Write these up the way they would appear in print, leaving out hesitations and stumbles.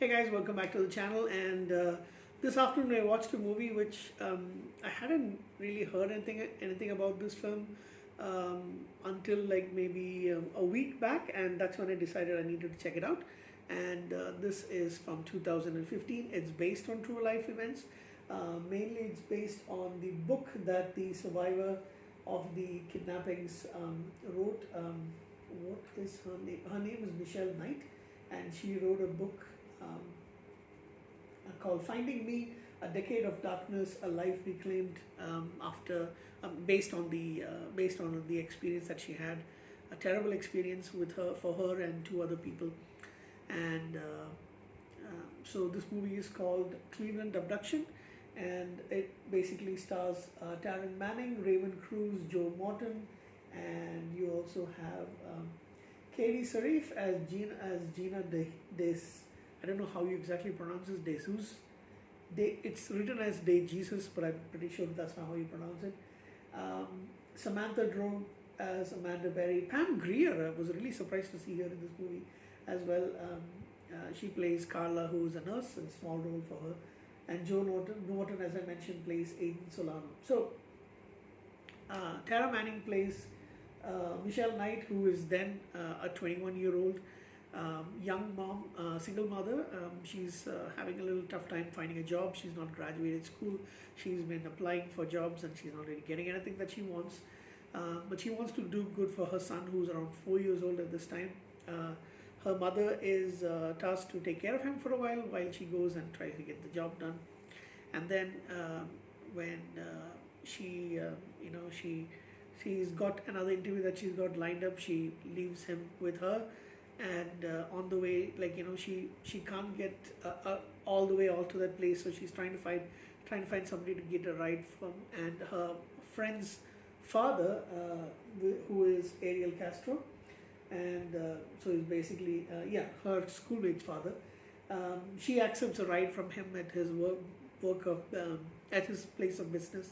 Hey guys, welcome back to the channel. And this afternoon I watched a movie which I hadn't really heard anything about this film until like maybe a week back, and that's when I decided I needed to check it out. And this is from 2015. It's based on true life events. Mainly, it's based on the book that the survivor of the kidnappings wrote. What is her name? Her name is Michelle Knight, and she wrote a book um, called Finding Me, A Decade of Darkness, A Life Reclaimed, after based on the experience that she had, a terrible experience with her for her and two other people. And so this movie is called Cleveland Abduction, and it basically stars Taryn Manning, Raven Cruz, Joe Morton, and you also have Katie Sarif as Gina I don't know how you exactly pronounce this. Jesus. It's written as De Jesus, but I'm pretty sure that's not how you pronounce it. Samantha Drone as Amanda Berry. Pam Grier, I was really surprised to see her in this movie as well. She plays Carla, who is a nurse, a small role for her. And Joe Norton, as I mentioned, plays Aiden Solano. So, Tara Manning plays Michelle Knight, who is then a 21-year-old young mom, single mother. She's having a little tough time finding a job. She's not graduated school. She's been applying for jobs and she's not really getting anything that she wants. But she wants to do good for her son, who's around 4 years old at this time. Her mother is tasked to take care of him for a while she goes and tries to get the job done. And then when she's got another interview that she's got lined up, she leaves him with her. And on the way, she can't get all the way out to that place, so she's trying to find somebody to get a ride from. And her friend's father, who is Ariel Castro, and so he's basically her schoolmate's father. She accepts a ride from him at his at his place of business.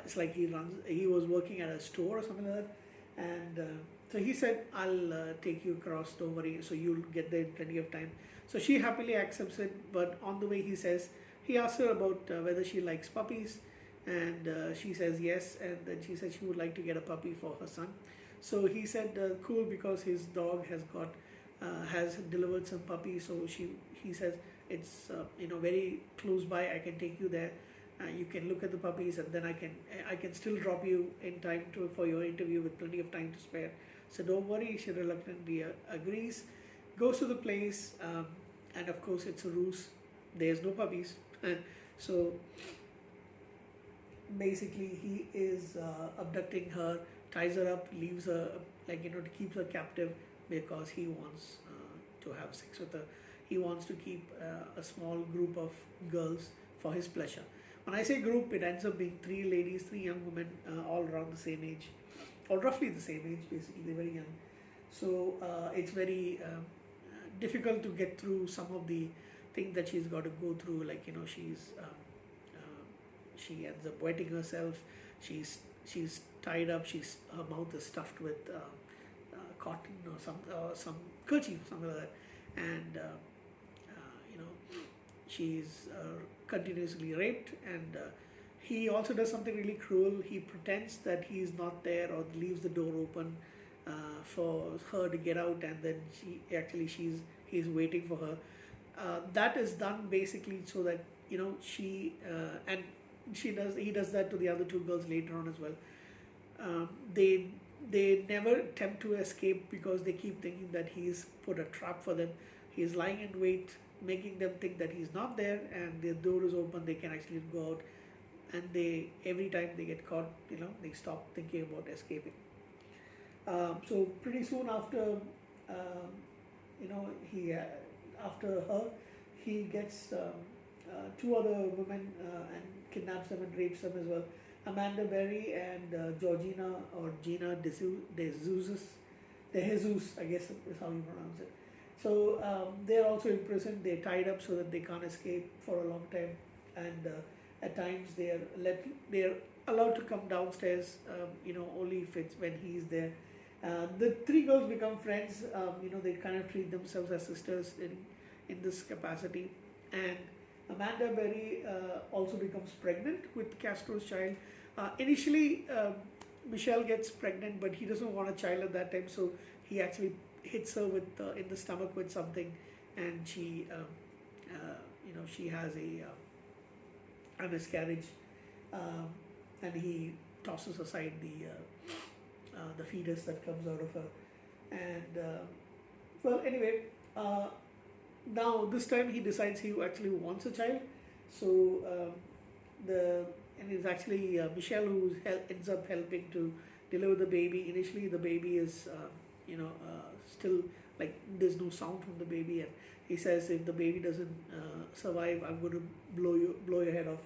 It's like he was working at a store or something like that, and so he said, I'll take you across, don't worry, so you'll get there in plenty of time. So she happily accepts it, but on the way he asks her about whether she likes puppies, and she says yes, and then she said she would like to get a puppy for her son. So he said cool, because his dog has delivered some puppies, so he says it's very close by, I can take you there. You can look at the puppies, and then I can still drop you in time for your interview with plenty of time to spare. So don't worry. She reluctantly agrees, goes to the place, and of course it's a ruse. There's no puppies. So basically he is abducting her, ties her up, leaves her, to keep her captive, because he wants to have sex with her. He wants to keep a small group of girls for his pleasure. When I say group, it ends up being 3 ladies, 3 young women, all around the same age, or roughly the same age, basically. They're very young. So it's very difficult to get through some of the things that she's got to go through. She ends up wetting herself. She's tied up. Her mouth is stuffed with cotton or some kerchief, something like that, and she's continuously raped. And he also does something really cruel. He pretends that he's not there, or leaves the door open for her to get out, and then he's waiting for her. That is done basically so that he does that to the other 2 girls later on as well. They never attempt to escape, because they keep thinking that he's put a trap for them. He's lying in wait, making them think that he's not there, and the door is open. They can actually go out, and every time they get caught, they stop thinking about escaping. So pretty soon after, after her, he gets 2 other women and kidnaps them and rapes them as well. Amanda Berry and Georgina, or Gina De Jesus, I guess is how you pronounce it. So they're also imprisoned. They're tied up so that they can't escape for a long time, and at times they're allowed to come downstairs, only if it's when he's there. The 3 girls become friends. They kind of treat themselves as sisters in this capacity. And Amanda Berry also becomes pregnant with Castro's child. Initially, Michelle gets pregnant, but he doesn't want a child at that time, so he actually hits her with in the stomach with something, and she, she has a miscarriage, and he tosses aside the fetus that comes out of her. And well, anyway, now this time he decides he actually wants a child. So and it's actually Michelle who ends up helping to deliver the baby. Initially, the baby is still, like, there's no sound from the baby, and he says if the baby doesn't survive, I'm going to blow your head off.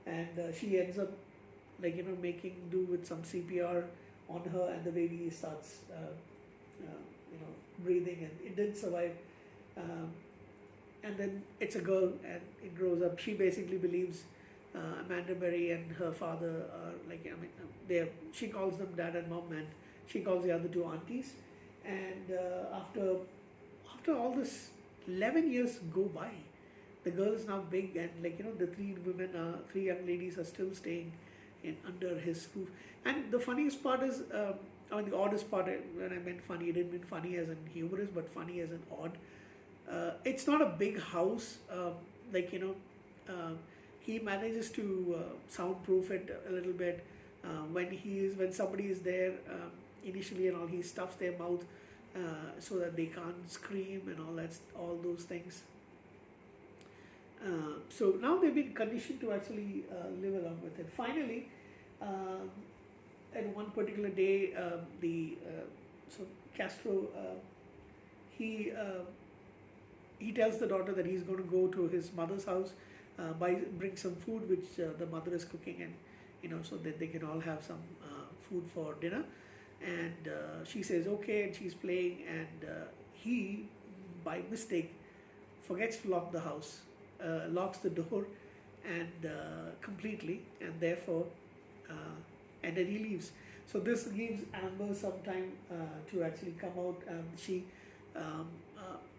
And she ends up, like, making do with some CPR on her, and the baby starts breathing, and it did survive. And then it's a girl, and it grows up. She basically believes Amanda Berry and her father are, like, she calls them dad and mom, and she calls the other two aunties. And after all this, 11 years go by. The girl is now big, and, like, the three young ladies are still staying under his roof. And the funniest part is, the oddest part, when I meant funny, I didn't mean funny as in humorous, but funny as in odd. It's not a big house, he manages to soundproof it a little bit. When somebody is there initially and all, he stuffs their mouth so that they can't scream and all those things. So now they've been conditioned to actually live along with it. Finally, at one particular day, so Castro, he tells the daughter that he's going to go to his mother's house, bring some food which the mother is cooking, and so that they can all have some food for dinner. And she says okay, and she's playing, and he, by mistake, forgets to lock the house, locks the door, and completely, and therefore, and then he leaves. So this gives Amber some time to actually come out. She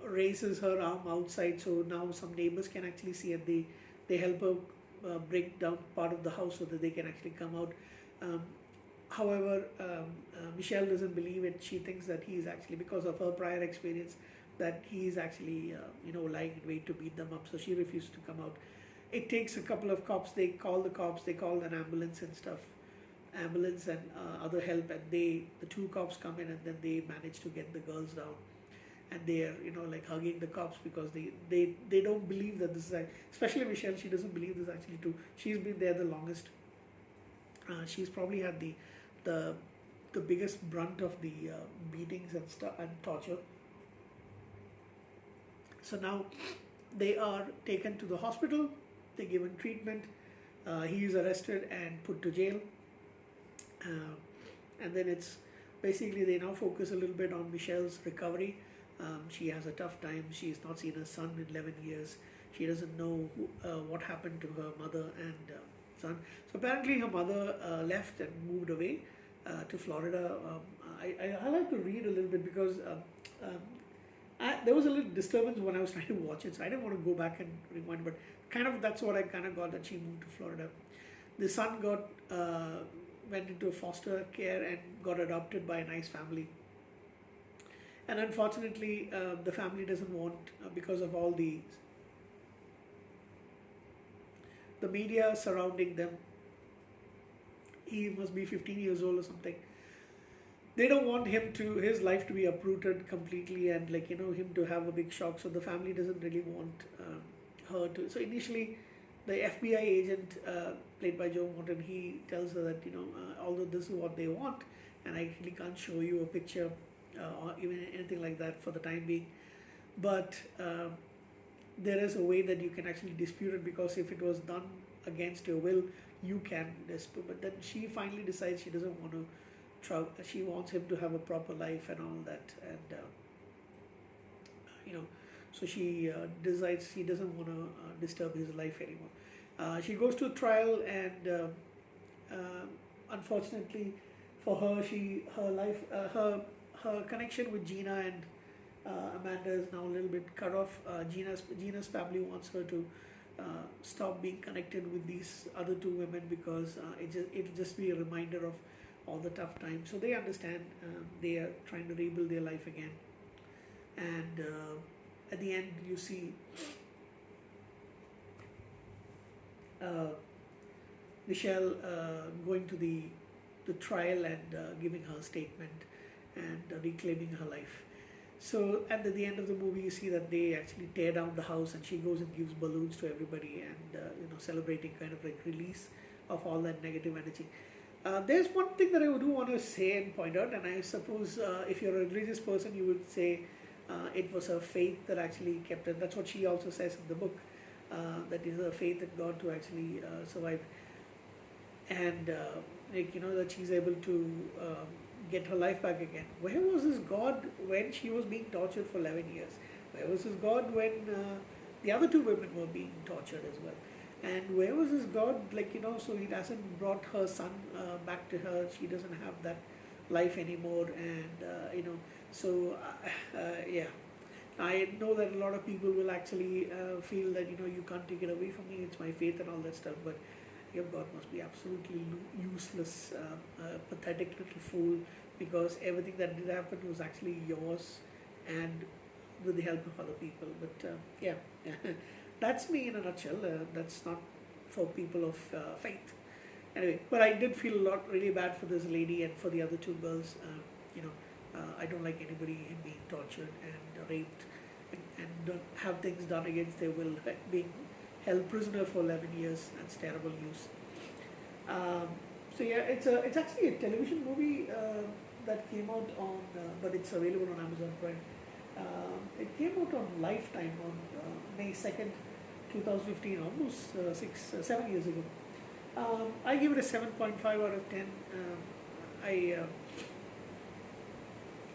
raises her arm outside, so now some neighbors can actually see it. They help her break down part of the house so that they can actually come out. However, Michelle doesn't believe it. She thinks that he is actually, because of her prior experience, that he is actually lying in wait to beat them up. So she refused to come out. It takes a couple of cops. They call the cops. They call an ambulance and stuff. Ambulance and other help, and the two cops come in, and then they manage to get the girls down, and they are hugging the cops because they don't believe that this is, especially Michelle. She doesn't believe this actually true. She's been there the longest. She's probably had the biggest brunt of the beatings and stuff and torture. So now they are taken to the hospital. They're given treatment. He is arrested and put to jail. And then it's basically they now focus a little bit on Michelle's recovery. She has a tough time. She's not seen her son in 11 years. She doesn't know what happened to her mother and son. So apparently her mother left and moved away to Florida. I like to read a little bit because there was a little disturbance when I was trying to watch it, so I didn't want to go back and rewind, but that's what I kind of got, that she moved to Florida. The son went into foster care and got adopted by a nice family. And unfortunately, the family doesn't want, because of all the media surrounding them. He must be 15 years old or something. They don't want his life to be uprooted completely, and him to have a big shock. So the family doesn't really want her to. So initially, the FBI agent, played by Joe Morton, he tells her that although this is what they want, and I really can't show you a picture or even anything like that for the time being, but there is a way that you can actually dispute it, because if it was done against your will, you can dispute. But then she finally decides she doesn't want to. She wants him to have a proper life and all that, and so she decides she doesn't want to disturb his life anymore. She goes to a trial, and unfortunately for her, her connection with Gina and Amanda is now a little bit cut off. Gina's family wants her to stop being connected with these other two women because it'll just be a reminder of all the tough times. So they understand. They are trying to rebuild their life again, and at the end you see uh, Michelle going to the trial and giving her statement and reclaiming her life. So, and at the end of the movie, you see that they actually tear down the house, and she goes and gives balloons to everybody, and celebrating kind of like release of all that negative energy. There's one thing that I do want to say and point out, and I suppose if you're a religious person, you would say it was her faith that actually kept her. That's what she also says in the book. That is her faith in God to actually survive, and that she's able to get her life back again. Where was this God when she was being tortured for 11 years? Where was this God when the other two women were being tortured as well? And where was this God, so he hasn't brought her son back to her. She doesn't have that life anymore, and so yeah. I know that a lot of people will actually feel that you can't take it away from me. It's my faith and all that stuff, but your God must be absolutely useless, pathetic little fool, because everything that did happen was actually yours and with the help of other people. But yeah, that's me in a nutshell. That's not for people of faith. Anyway, but I did feel a lot really bad for this lady and for the other two girls. I don't like anybody being tortured and raped and don't have things done against their will, being held prisoner for 11 years. That's terrible news. So yeah, it's actually a television movie that came out on, but it's available on Amazon Prime. It came out on Lifetime on May 2nd, 2015, almost 7 years ago. I give it a 7.5 out of 10.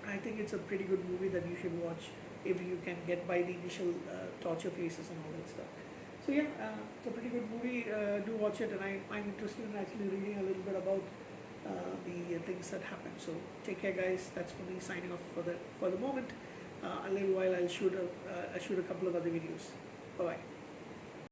I think it's a pretty good movie that you should watch if you can get by the initial torture phases and all that stuff. So yeah, it's a pretty good movie. Do watch it, and I'm interested in actually reading a little bit about the things that happen. So take care, guys. That's for me signing off for the moment. A little while I'll shoot a couple of other videos. Bye bye.